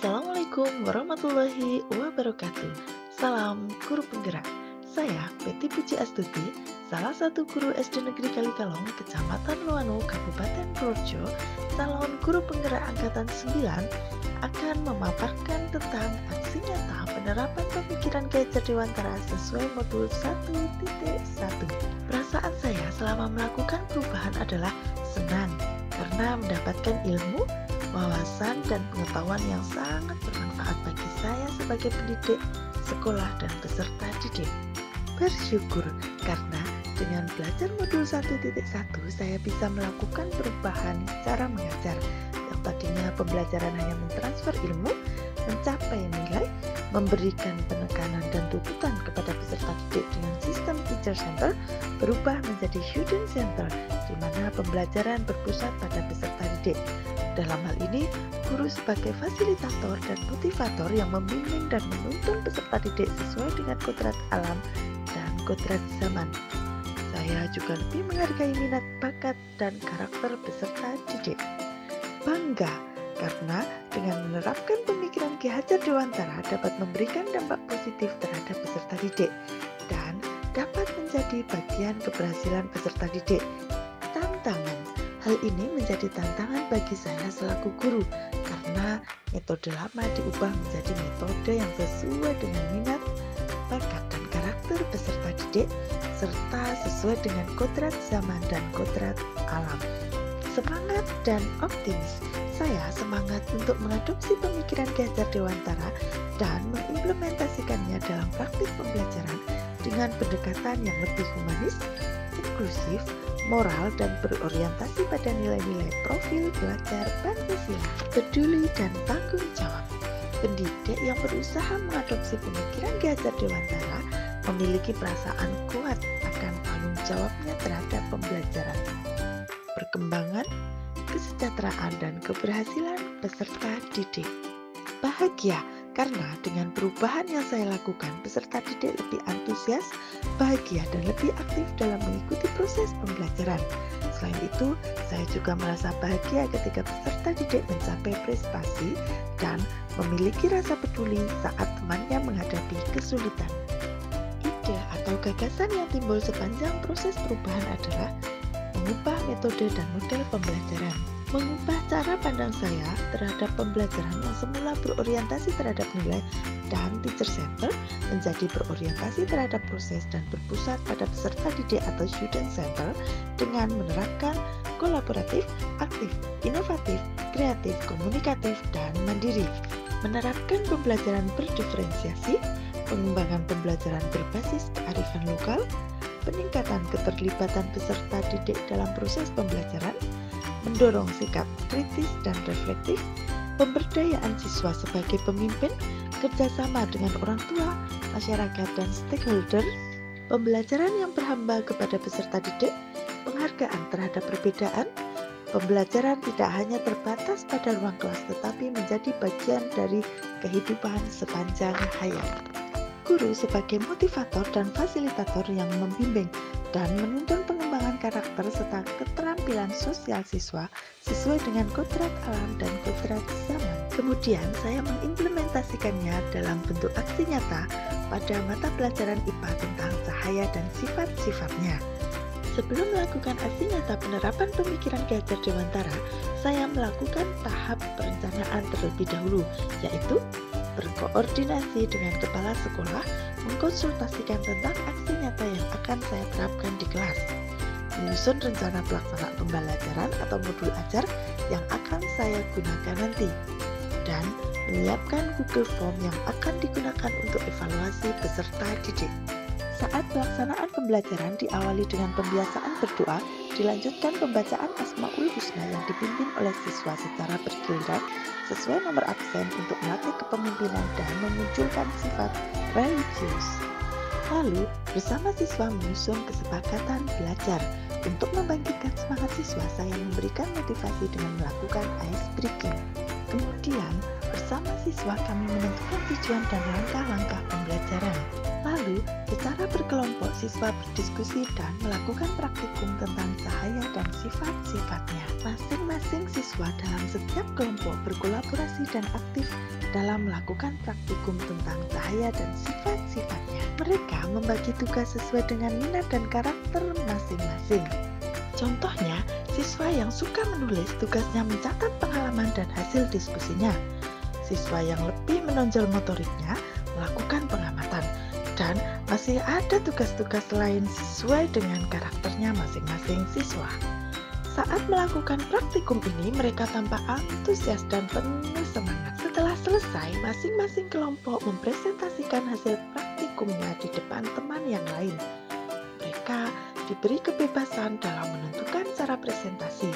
Assalamualaikum warahmatullahi wabarakatuh. Salam guru penggerak. Saya Peti Puji Astuti, salah satu guru SD Negeri Kalikalong, Kecamatan Luanu, Kabupaten Purworejo, calon guru penggerak angkatan 9, akan memaparkan tentang aksi nyata penerapan pemikiran Ki Hajar Dewantara sesuai modul 1.1. Perasaan saya selama melakukan perubahan adalah senang karena mendapatkan ilmu, wawasan, dan pengetahuan yang sangat bermanfaat bagi saya sebagai pendidik, sekolah, dan peserta didik. Bersyukur karena dengan belajar modul 1.1 saya bisa melakukan perubahan cara mengajar. Yang tadinya pembelajaran hanya mentransfer ilmu, mencapai nilai, memberikan penekanan dan tuntutan kepada peserta didik dengan sistem teacher center berubah menjadi student center, di mana pembelajaran berpusat pada peserta didik. Dalam hal ini, guru sebagai fasilitator dan motivator yang membimbing dan menuntun peserta didik sesuai dengan kodrat alam dan kodrat zaman. Saya juga lebih menghargai minat, bakat, dan karakter peserta didik. Bangga karena dengan menerapkan pemikiran Ki Hajar Dewantara dapat memberikan dampak positif terhadap peserta didik dan dapat menjadi bagian keberhasilan peserta didik. Tantangan. Hal ini menjadi tantangan bagi saya selaku guru karena metode lama diubah menjadi metode yang sesuai dengan minat, bakat, dan karakter peserta didik serta sesuai dengan kodrat zaman dan kodrat alam. Semangat dan optimis. Saya semangat untuk mengadopsi pemikiran Ki Hajar Dewantara dan mengimplementasikannya dalam praktik pembelajaran dengan pendekatan yang lebih humanis, inklusif, moral, dan berorientasi pada nilai-nilai profil belajar Pancasila, peduli, dan tanggung jawab. Pendidik yang berusaha mengadopsi pemikiran Ki Hajar Dewantara memiliki perasaan kuat akan tanggung jawabnya terhadap pembelajaran, perkembangan, kesejahteraan, dan keberhasilan peserta didik. Bahagia karena dengan perubahan yang saya lakukan, peserta didik lebih antusias, bahagia, dan lebih aktif dalam mengikuti proses pembelajaran. Selain itu, saya juga merasa bahagia ketika peserta didik mencapai prestasi dan memiliki rasa peduli saat temannya menghadapi kesulitan. Ide atau gagasan yang timbul sepanjang proses perubahan adalah mengubah metode dan model pembelajaran, mengubah cara pandang saya terhadap pembelajaran yang semula berorientasi terhadap nilai dan teacher center menjadi berorientasi terhadap proses dan berpusat pada peserta didik atau student center dengan menerapkan kolaboratif, aktif, inovatif, kreatif, komunikatif, dan mandiri. Menerapkan pembelajaran berdiferensiasi, pengembangan pembelajaran berbasis kearifan lokal, peningkatan keterlibatan peserta didik dalam proses pembelajaran, mendorong sikap kritis dan reflektif, pemberdayaan siswa sebagai pemimpin, kerjasama dengan orang tua, masyarakat, dan stakeholder, pembelajaran yang berhamba kepada peserta didik, penghargaan terhadap perbedaan, pembelajaran tidak hanya terbatas pada ruang kelas tetapi menjadi bagian dari kehidupan sepanjang hayat. Guru sebagai motivator dan fasilitator yang membimbing dan menuntun pengembangan karakter serta keterampilan sosial siswa sesuai dengan kodrat alam dan kodrat zaman. Kemudian saya mengimplementasikannya dalam bentuk aksi nyata pada mata pelajaran IPA tentang cahaya dan sifat-sifatnya. Sebelum melakukan aksi nyata penerapan pemikiran Ki Hajar Dewantara, saya melakukan tahap perencanaan terlebih dahulu, yaitu berkoordinasi dengan kepala sekolah, mengkonsultasikan tentang aksi nyata yang akan saya terapkan di kelas, menyusun rencana pelaksanaan pembelajaran atau modul ajar yang akan saya gunakan nanti, dan menyiapkan Google Form yang akan digunakan untuk evaluasi peserta didik. Saat pelaksanaan pembelajaran diawali dengan pembiasaan berdoa, dilanjutkan pembacaan Asmaul Husna yang dipimpin oleh siswa secara bergiliran sesuai nomor absen untuk melatih kepemimpinan dan memunculkan sifat religius. Lalu, bersama siswa menyusun kesepakatan belajar. Untuk membangkitkan semangat siswa, saya memberikan motivasi dengan melakukan ice breaking. Kemudian, bersama siswa kami menentukan tujuan dan langkah-langkah pembelajaran. Lalu, secara berkelompok siswa berdiskusi dan melakukan praktikum tentang cahaya dan sifat-sifatnya. Masing-masing siswa dalam setiap kelompok berkolaborasi dan aktif dalam melakukan praktikum tentang cahaya dan sifat-sifatnya. Mereka membagi tugas sesuai dengan minat dan karakter masing-masing. Contohnya, siswa yang suka menulis tugasnya mencatat pengalaman dan hasil diskusinya. Siswa yang lebih menonjol motoriknya melakukan pengamatan. Dan masih ada tugas-tugas lain sesuai dengan karakternya masing-masing siswa. Saat melakukan praktikum ini, mereka tampak antusias dan penuh semangat. Setelah selesai, masing-masing kelompok mempresentasikan hasil praktikumnya di depan teman yang lain. Mereka diberi kebebasan dalam menentukan cara presentasi.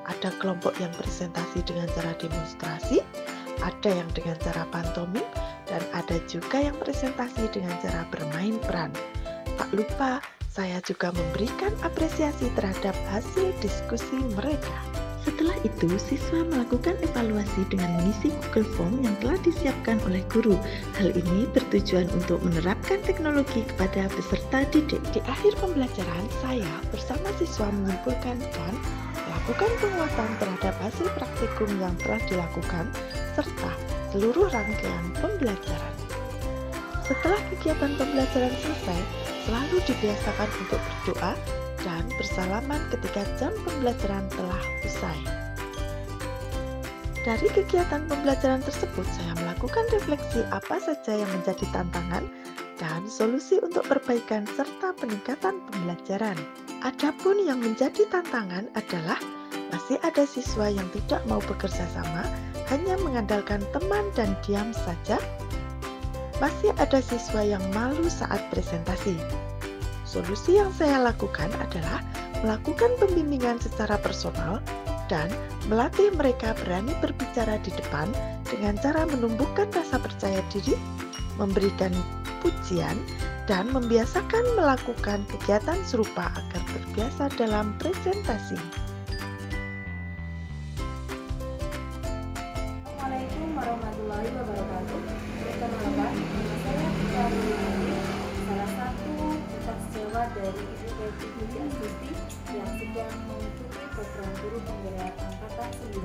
Ada kelompok yang presentasi dengan cara demonstrasi, ada yang dengan cara pantomim, dan ada juga yang presentasi dengan cara bermain peran. Tak lupa, saya juga memberikan apresiasi terhadap hasil diskusi mereka. Setelah itu, siswa melakukan evaluasi dengan mengisi Google Form yang telah disiapkan oleh guru. Hal ini bertujuan untuk menerapkan teknologi kepada peserta didik. Di akhir pembelajaran, saya bersama siswa menyimpulkan dan melakukan penguatan terhadap hasil praktikum yang telah dilakukan, serta seluruh rangkaian pembelajaran. Setelah kegiatan pembelajaran selesai, selalu dibiasakan untuk berdoa dan bersalaman ketika jam pembelajaran telah usai. Dari kegiatan pembelajaran tersebut, saya melakukan refleksi apa saja yang menjadi tantangan dan solusi untuk perbaikan serta peningkatan pembelajaran. Adapun yang menjadi tantangan adalah masih ada siswa yang tidak mau bekerja sama, hanya mengandalkan teman dan diam saja. Masih ada siswa yang malu saat presentasi. Solusi yang saya lakukan adalah melakukan pembimbingan secara personal dan melatih mereka berani berbicara di depan dengan cara menumbuhkan rasa percaya diri, memberikan pujian, dan membiasakan melakukan kegiatan serupa agar terbiasa dalam presentasi. Assalamualaikum warahmatullahi wabarakatuh. Perkenalkan, saya Putra Wulandari, salah satu peserta Jawa dari Ibu Peti Puji Astuti yang sedang mengikuti program guru penggerak angkatan 9.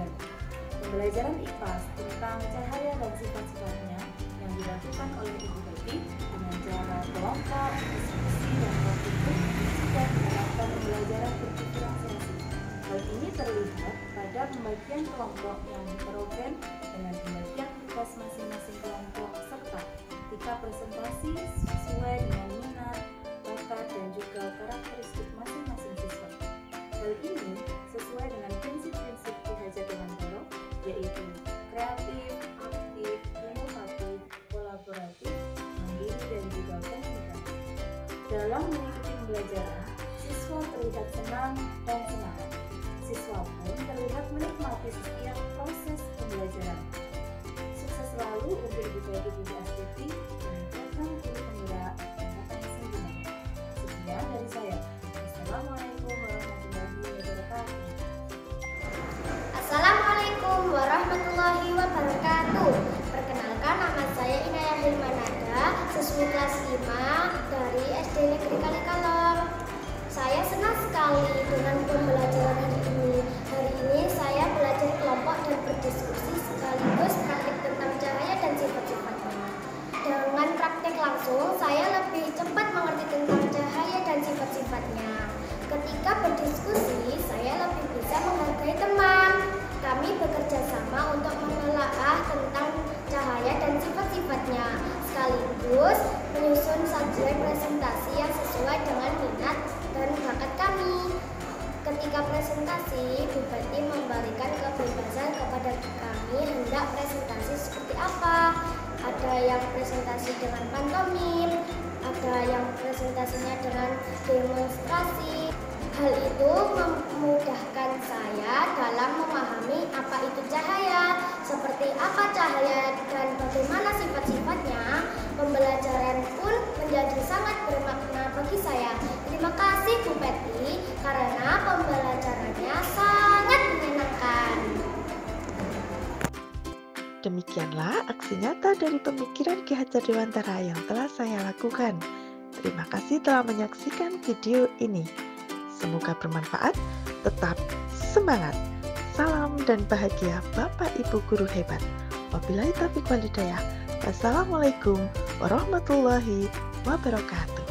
Pembelajaran IPA tentang cahaya dan sifat-sifatnya yang dilakukan oleh Ibu Peti dengan cara kelompok, diskusi, dan praktikum sudah menerapkan pembelajaran berdiferensiasi. Hal ini terlihat pada pembagian kelompok yang diprogram dengan pembagian tugas masing-masing kelompok serta ketika presentasi sesuai dengan minat, bakat, dan juga karakteristik masing-masing siswa. Hal ini sesuai dengan prinsip-prinsip Ki Hajar Dewantara, yaitu kreatif, aktif, inovatif, kolaboratif, mandiri, dan juga komunikatif. Dalam mengikuti pembelajaran, siswa terlihat senang dan semangat. Siswa pun terlihat menikmati setiap proses pembelajaran. Sukses selalu untuk Ibu Peti Puji Astuti dan program guru penggerak angkatan 9. Sekian dari saya. Assalamualaikum warahmatullahi wabarakatuh. Assalamualaikum warahmatullahi wabarakatuh. Perkenalkan, nama saya Inayah Hilmanada, siswi kelas 5 dari SD Negeri Kalikalong. Saya senang sekali dengan pembelajaran hari ini. Hari ini saya belajar kelompok dan berdiskusi sekaligus praktik tentang cahaya dan sifat-sifatnya. Dengan praktik langsung, saya lebih cepat mengerti tentang cahaya dan sifat-sifatnya. Ketika berdiskusi, saya lebih bisa menghargai teman. Kami bekerja sama untuk menelaah tentang cahaya dan sifat-sifatnya, sekaligus menyusun sajian presentasi yang sesuai dengan minat dan bakat kami. Ketika presentasi, Bu Peti memberikan kebebasan kepada kami hendak presentasi seperti apa. Ada yang presentasi dengan pantomim, ada yang presentasinya dengan demonstrasi. Hal itu memudahkan saya dalam memahami apa itu cahaya, seperti apa cahaya dan bagaimana sifat-sifatnya. Pembelajaran pun menjadi sangat bermakna bagi saya. Terima kasih Bu Peti karena pembelajarannya sangat menyenangkan. Demikianlah aksi nyata dari pemikiran Ki Hajar Dewantara yang telah saya lakukan. Terima kasih telah menyaksikan video ini. Semoga bermanfaat, tetap semangat. Salam dan bahagia Bapak Ibu guru hebat. Wabillahi taufiq wal hidayah. Wassalamualaikum warahmatullahi wabarakatuh.